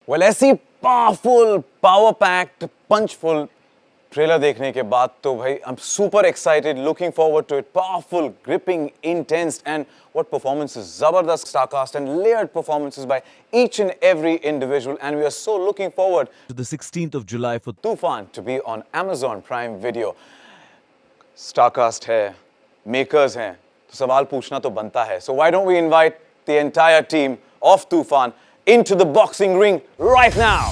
Well, ऐसी powerful, power-packed, punchful trailer देखने के बाद तो भाई I'm super excited, looking forward to it. Powerful, gripping, intense, and what performances! Zabardast star cast and layered performances by each and every individual. And we are so looking forward to the 16th of July for Toofaan to be on Amazon Prime Video. Starcast है, makers हैं, तो सवाल पूछना तो बनता है. So why don't we invite the entire team of Toofaan into the boxing ring right now?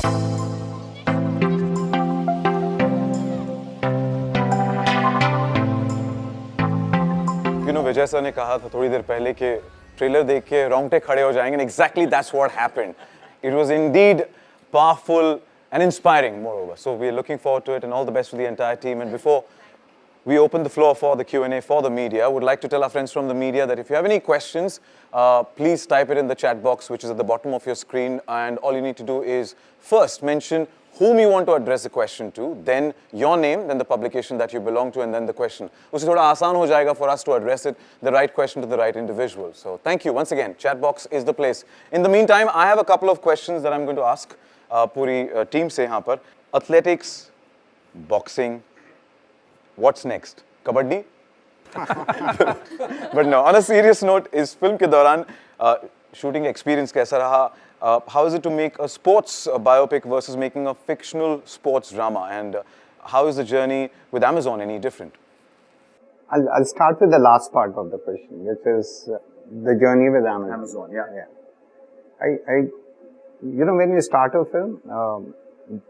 You know, Vijay sir ने कहा था थोड़ी देर पहले कि ट्रेलर देख के रोंगटे खड़े हो जाएंगे, and exactly that's what happened. It was indeed powerful and inspiring, moreover. So we're looking forward to it, and all the best to the entire team. And before we open the floor for the Q&A for the media, I would like to tell our friends from the media that if you have any questions, please type it in the chat box, which is at the bottom of your screen. And all you need to do is first mention whom you want to address the question to, then your name, then the publication that you belong to, and then the question. Usse thoda aasan ho jayega for us to address it, the right question to the right individual. So thank you once again. Chat box is the place. In the meantime, I have a couple of questions that I'm going to ask puri team se yahan par. Athletics, boxing, what's next? Kabaddi? But no, on a serious note, is film ke dauran shooting experience kaisa raha? How is it to make a sports biopic versus making a fictional sports drama? And how is the journey with Amazon any different? I'll start with the last part of the question, which is the journey with Amazon. Amazon, yeah. You know, when you start a film,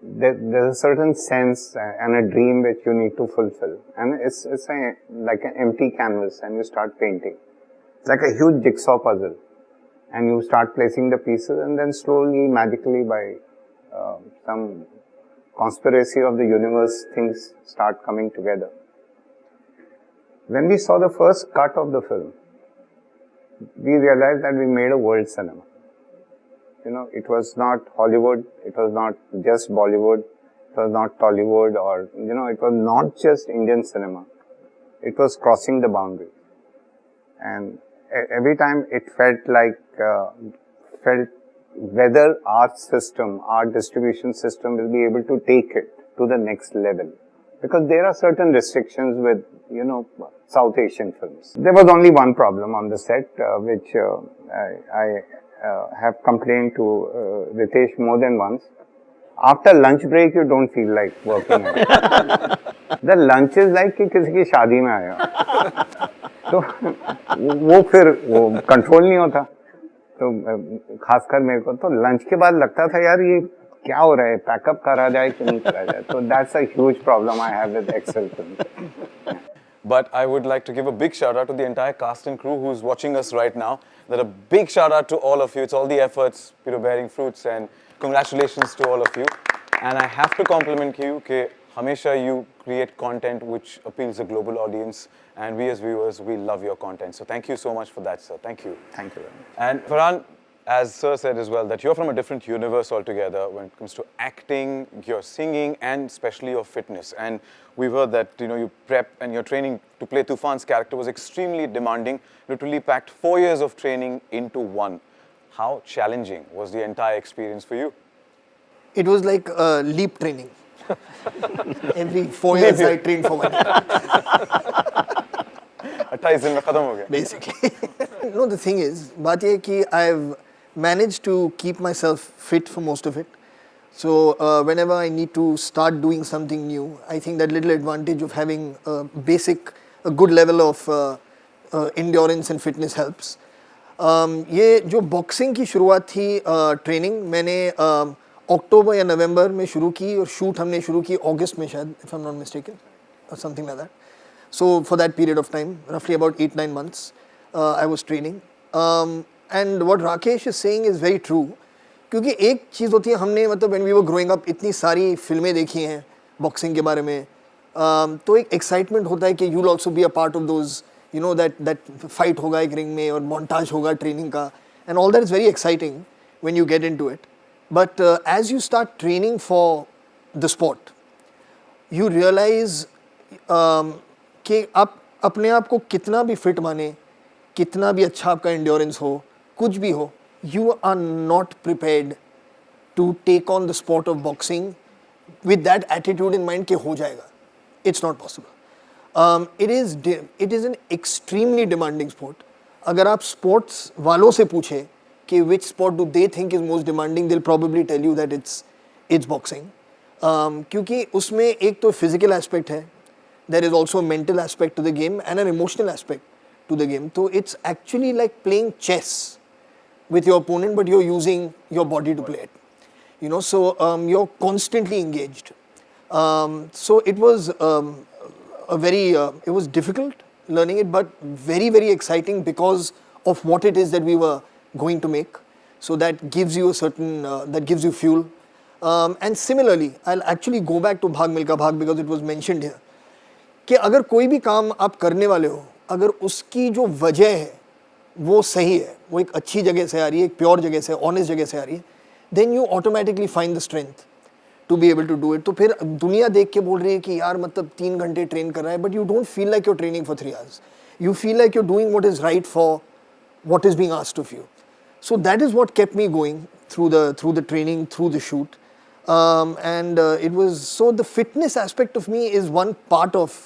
there's a certain sense and a dream which you need to fulfill. And it's like an empty canvas, and you start painting. It's like a huge jigsaw puzzle. And you start placing the pieces, and then slowly, magically, by some conspiracy of the universe, things start coming together. When we saw the first cut of the film, we realized that we made a world cinema. You know, it was not Hollywood, it was not just Bollywood, it was not Tollywood, or, you know, it was not just Indian cinema. It was crossing the boundary. And every time it felt like, whether our system, our distribution system will be able to take it to the next level. Because there are certain restrictions with, you know, South Asian films. There was only one problem on the set, which I have complained to Ritesh more than once. After lunch break, you don't feel like working. The lunch is like कि किसी की शादी में आया. तो वो फिर control नहीं होता. तो खासकर मेरे को तो लंच के बाद लगता था यार ये क्या हो रहा है, पैकअप करा जाए कि नहीं करा जाए. So that's a huge problem I have with Excel films. But I would like to give a big shout out to the entire cast and crew who's watching us right now. That a big shout out to all of you. It's all the efforts, you know, bearing fruits, and congratulations to all of you. And I have to compliment you that hamesha you create content which appeals to a global audience, and we as viewers, we love your content. So thank you so much for that, sir. Thank you. Thank you very much. And Farhan, as sir said as well, that you're from a different universe altogether when it comes to acting, your singing, and especially your fitness. And we've heard that, you know, you prep and your training to play Toofaan's character was extremely demanding, literally packed 4 years of training into one. How challenging was the entire experience for you? It was like leap training. Every 4 years I trained for 1 year. 28 दिन में खत्म हो गया. Basically. No, the thing is, बात ये है कि I've managed to keep myself fit for most of it. So whenever I need to start doing something new, I think that little advantage of having a good level of endurance and fitness helps. ये जो boxing की शुरुआत थी training, मैंने अक्टूबर या नवंबर में शुरू की और शूट हमने शुरू की अगस्त में शायद, if I'm not mistaken, or something like that. So for that period of time, roughly about 8-9 months, I was training. And what Rakesh is saying is very true. क्योंकि एक चीज़ होती है, हमने मतलब when we were growing up इतनी सारी फिल्में देखी हैं बॉक्सिंग के बारे में, तो एक एक्साइटमेंट होता है कि you'll also be a part of those, you know, that fight होगा एक रिंग में और montage होगा ट्रेनिंग का, and all that is very exciting when you get into it. But as you start training for the sport, you realize कि आप अपने आप को कितना भी फिट माने, कितना भी अच्छा आपका endurance हो, कुछ भी हो, you are not prepared to take on the sport of boxing with that attitude in mind कि हो जाएगा. It's not possible. It is an extremely demanding sport. अगर आप sports वालों से पूछे कि which sport do they think is most demanding, they'll probably tell you that it's boxing. क्योंकि उसमें एक तो physical aspect है, there is also a mental aspect to the game and an emotional aspect to the game. So it's actually like playing chess with your opponent, but you're using your body to play it. You know, so you're constantly engaged. So it was it was difficult learning it, but very, very exciting because of what it is that we were going to make. So that gives you a certain, that gives you fuel. And similarly, I'll actually go back to Bhag Milka Bhag because it was mentioned here. कि अगर कोई भी काम आप करने वाले हो, अगर उसकी जो वजह है वो सही है, वो एक अच्छी जगह से आ रही है, एक प्योर जगह से, ऑनेस्ट जगह से आ रही है, then you automatically find the strength to be able to do it. तो फिर दुनिया देख के बोल रही है कि यार मतलब 3 घंटे ट्रेन कर रहा है, but you don't feel like you're training for 3 hours. You feel like you're doing what is right for what is being asked of you. So that is what kept me going through the training, through the shoot. And it was, so the fitness aspect of me is one part of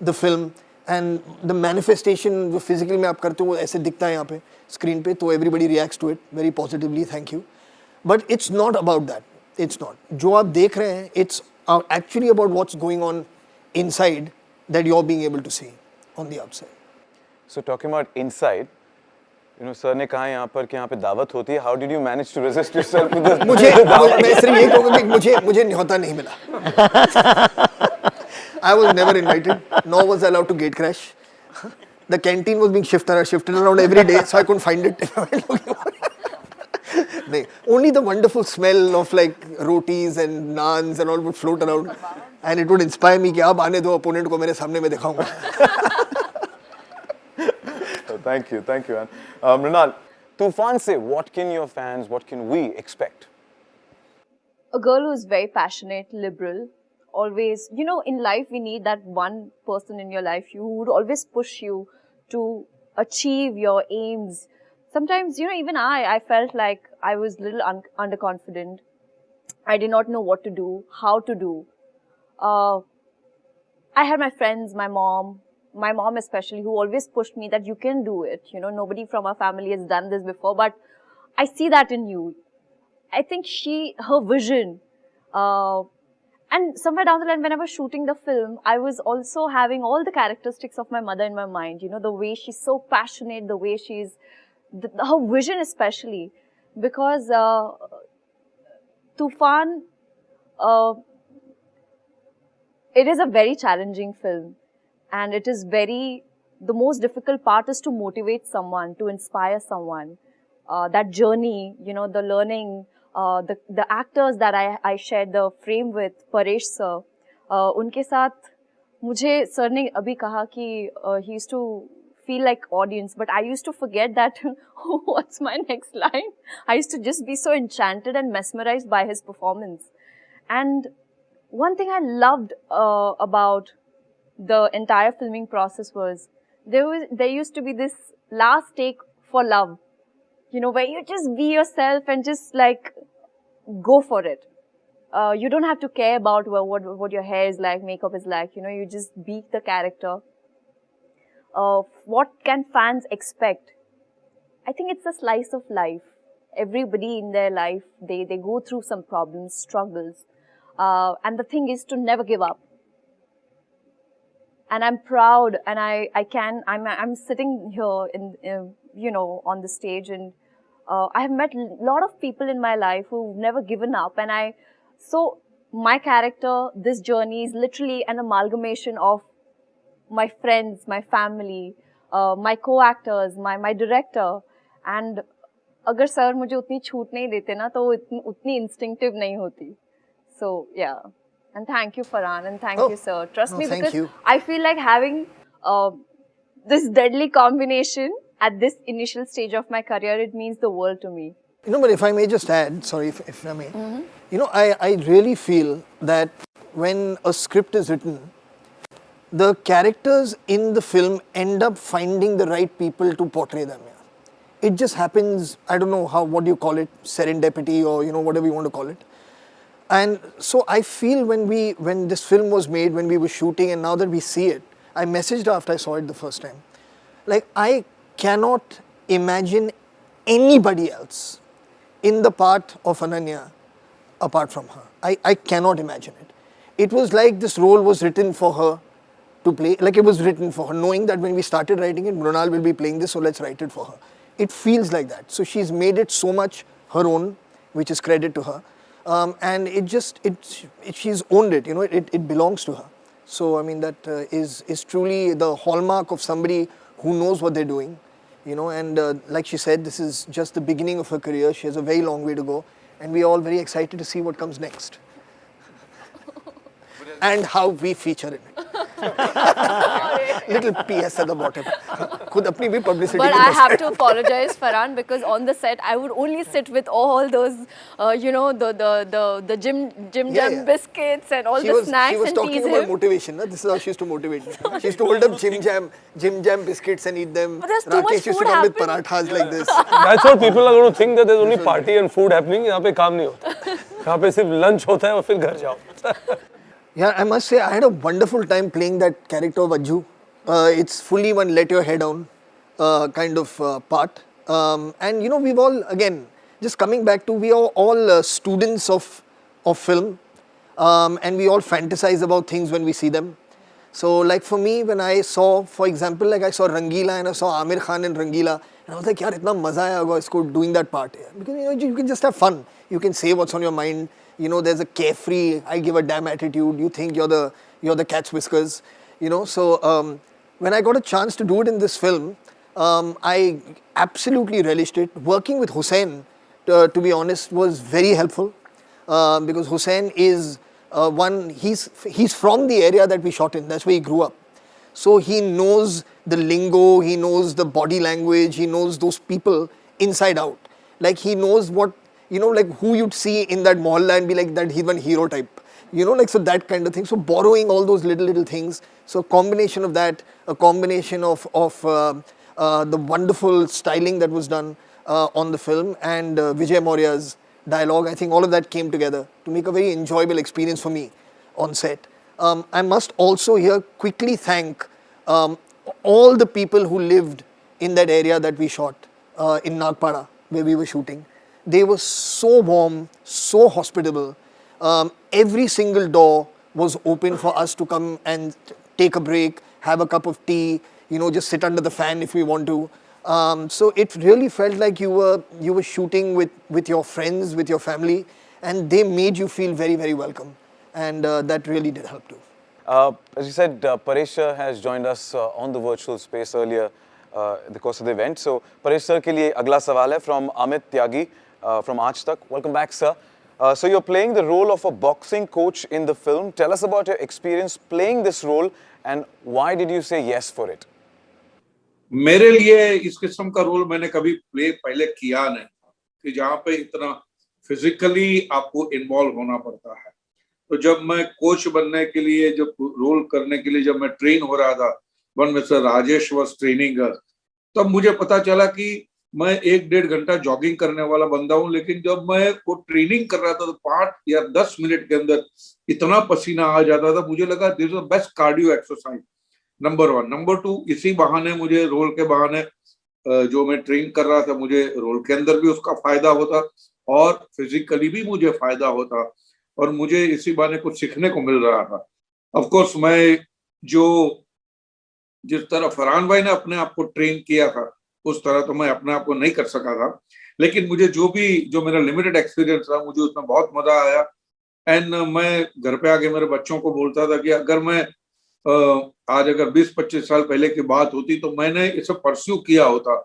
the film, and the manifestation जो physically में आप करते हो वो ऐसे दिखता है यहाँ पे screen पे, तो everybody reacts to it very positively, thank you. But it's not about that. It's not. जो आप देख रहे हैं, it's actually about what's going on inside that you're being able to see on the outside. So talking about inside, you know, sir ने कहा यहाँ पर कि यहाँ पे दावत होती है. How did you manage to resist yourself with the मैं सिर्फ ये कहूँगा कि मुझे न्योता नहीं मिला. I was never invited, nor was I allowed to gate crash. The canteen was being shifted around every day, so I couldn't find it. Only the wonderful smell of like rotis and naans and all would float around, and it would inspire me कि अब आने दो opponent को मेरे सामने मैं दिखाऊंगा. Thank you, man. Mrunal, Toofaan se, what can your fans, what can we expect? A girl who is very passionate, liberal, always, you know, in life we need that one person in your life who would always push you to achieve your aims. Sometimes, you know, even I felt like I was a little underconfident. I did not know what to do, how to do. I had my friends, my mom especially, who always pushed me that you can do it. You know, nobody from our family has done this before, but I see that in you. I think her vision, and somewhere down the line when I was shooting the film, I was also having all the characteristics of my mother in my mind. You know, the way she's so passionate, the way she's, her vision especially, because Toofaan, it is a very challenging film, and it is the most difficult part is to motivate someone, to inspire someone. That journey, you know, the learning, the actors that I shared the frame with, Paresh sir, उनके साथ मुझे sir ने अभी कहा कि he used to feel like audience, but I used to forget that what's my next line. I used to just be so enchanted and mesmerized by his performance. And one thing I loved about the entire filming process was there used to be this last take for love, you know, where you just be yourself and just like go for it. You don't have to care about what your hair is like, makeup is like, you know, you just be the character. What can fans expect? I think it's a slice of life. Everybody in their life, they go through some problems, struggles. And the thing is to never give up. And I'm proud, and I'm sitting here you know, on the stage, and I have met a lot of people in my life who've never given up, and so my character, this journey is literally an amalgamation of my friends, my family, my co-actors, my director, and अगर sir मुझे उतनी छूट नहीं देते ना तो उतनी instinctive नहीं होती. So yeah, and thank you Farhan, and thank you sir. Trust me, because I feel like having this deadly combination at this initial stage of my career, it means the world to me. You know, but if I may just add, sorry if I may, you know, I really feel that when a script is written, the characters in the film end up finding the right people to portray them. Yeah. it just happens. I don't know what do you call it, serendipity, or whatever you want to call it. And so I feel when this film was made, when we were shooting, and now that we see it, I messaged her after I saw it the first time. Like, I cannot imagine anybody else in the part of Ananya apart from her. I cannot imagine it. It was like this role was written for her to play, like it was written for her, knowing that when we started writing it, Mrunal will be playing this, so let's write it for her. It feels like that. So she's made it so much her own, which is credit to her. And she's owned it, it belongs to her. So, I mean, that is truly the hallmark of somebody who knows what they're doing, and like she said, this is just the beginning of her career. She has a very long way to go, and we're all very excited to see what comes next. And how we feature in it. Little PS at the bottom. खुद अपनी भी publicity. But I have to apologize, Farhan, because on the set I would only sit with all those, the Jim Jam biscuits and all the snacks She was and talking tease about him. motivation. This is how she used to motivate me. She used to hold up Jim Jam biscuits and eat them. But there's too much Rakesh used to food come with happening. parathas like this. That's what people are going to think, that there's only party and food happening. यहाँ पे काम नहीं होता. यहाँ पे सिर्फ lunch होता है और फिर घर जाओ. Yeah, I must say I had a wonderful time playing that character of Ajju. It's fully one let your hair down kind of part. And we've all, again, just coming back to, we are all students of film, and we all fantasize about things when we see them. So like for me, when I saw, for example, like I saw Rangila and I saw Amir Khan in Rangila, and I was like, yaar, itna maza aaya hoga isko doing that part. Because you can just have fun. You can say what's on your mind. There's a carefree, I give a damn attitude. You think you're the cat's whiskers. So when I got a chance to do it in this film, I absolutely relished it. Working with Hussain, to be honest, was very helpful, because Hussain is he's from the area that we shot in. That's where he grew up. So he knows the lingo, he knows the body language, he knows those people inside out. Like he knows what, like who you'd see in that mohalla and be like that, he's one hero type. So that kind of thing. So borrowing all those little things. So a combination of that, a combination of the wonderful styling that was done on the film, and Vijay Maurya's dialogue, I think all of that came together to make a very enjoyable experience for me on set. I must also here quickly thank all the people who lived in that area that we shot in Nagpada, where we were shooting. They were so warm, so hospitable. Every single door was open for us to come and take a break, have a cup of tea, just sit under the fan if we want to. So it really felt like you were shooting with your friends, with your family, and they made you feel very, very welcome. And that really did help too. As you said, Paresh has joined us on the virtual space earlier in the course of the event. So Paresh sir ke liye agla sawal hai from Amit Tyagi from Aaj Tak. Welcome back, sir. So you're playing the role of a boxing coach in the film. Tell us about your experience playing this role and why did you say yes for it? मेरे लिए इस किस्म का role मैंने कभी play पहले किया नहीं, कि जहाँ पे इतना फिजिकली आपको इन्वॉल्व होना पड़ता है. तो जब मैं कोच बनने के लिए, जब रोल करने के लिए जब मैं ट्रेन हो रहा था, one mister Rajesh was training, तब मुझे पता चला कि मैं 1-1.5 घंटा जॉगिंग करने वाला बंदा हूँ, लेकिन जब मैं वो ट्रेनिंग कर रहा था तो 5 या 10 मिनट के अंदर इतना पसीना आ जाता था. मुझे लगा this is the best cardio exercise. Number 1. Number 2, इसी बहाने मुझे रोल के बहाने जो मैं ट्रेन कर रहा था, मुझे रोल के अंदर भी उसका फायदा होता और फिजिकली भी मुझे फायदा होता, और मुझे इसी बहाने कुछ सीखने को मिल रहा था. ऑफ कोर्स मैं जिस तरह फरहान भाई ने अपने आप को ट्रेन किया था, उस तरह तो मैं अपने आप को नहीं कर सका था, लेकिन मुझे जो मेरा लिमिटेड एक्सपीरियंस था, मुझे उसमें बहुत मजा आया. एंड मैं घर पे आके मेरे बच्चों को बोलता था कि अगर मैं आज अगर 20-25 साल पहले की बात होती तो मैंने इसे परस्यू किया होता,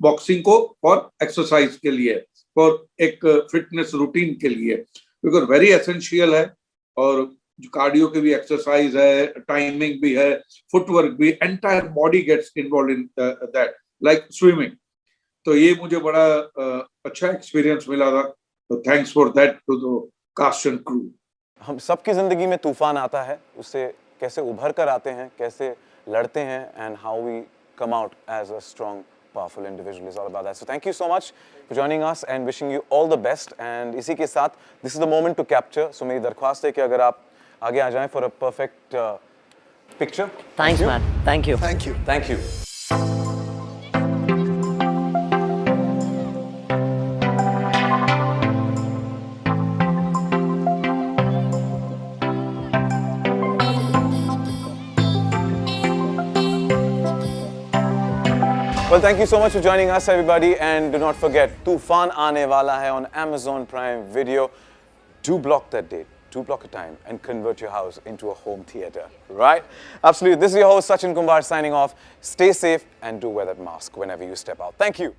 बॉक्सिंग को फॉर एक्सरसाइज के लिए, फॉर एक फिटनेस रूटीन के लिए, बिकॉज वेरी एसेंशियल है. और कार्डियो की भी एक्सरसाइज है, टाइमिंग भी है, फुटवर्क भी, entire body gets involve in that, like swimming. तो ये मुझे बड़ा अच्छा एक्सपीरियंस मिला था. तो thanks for that to the cast and crew. हम सबकी जिंदगी में तूफान आता है, उससे कैसे उभर कर आते हैं, कैसे लड़ते हैं, and how we come out as a strong powerful individual is all about that. So thank you so much for joining us and wishing you all the best. And इसी के साथ, this is the moment to capture. So मेरी दरख्वास्त है कि अगर आप आगे आ जाएं for a perfect picture. Thanks, man. Thank you. Thank you. Thank you. Well, thank you so much for joining us, everybody. And do not forget, Toofaan aane wala hai on Amazon Prime Video. Do block that date. Do block a time and convert your house into a home theater, right? Absolutely. This is your host, Sachin Kumbar, signing off. Stay safe and do wear that mask whenever you step out. Thank you.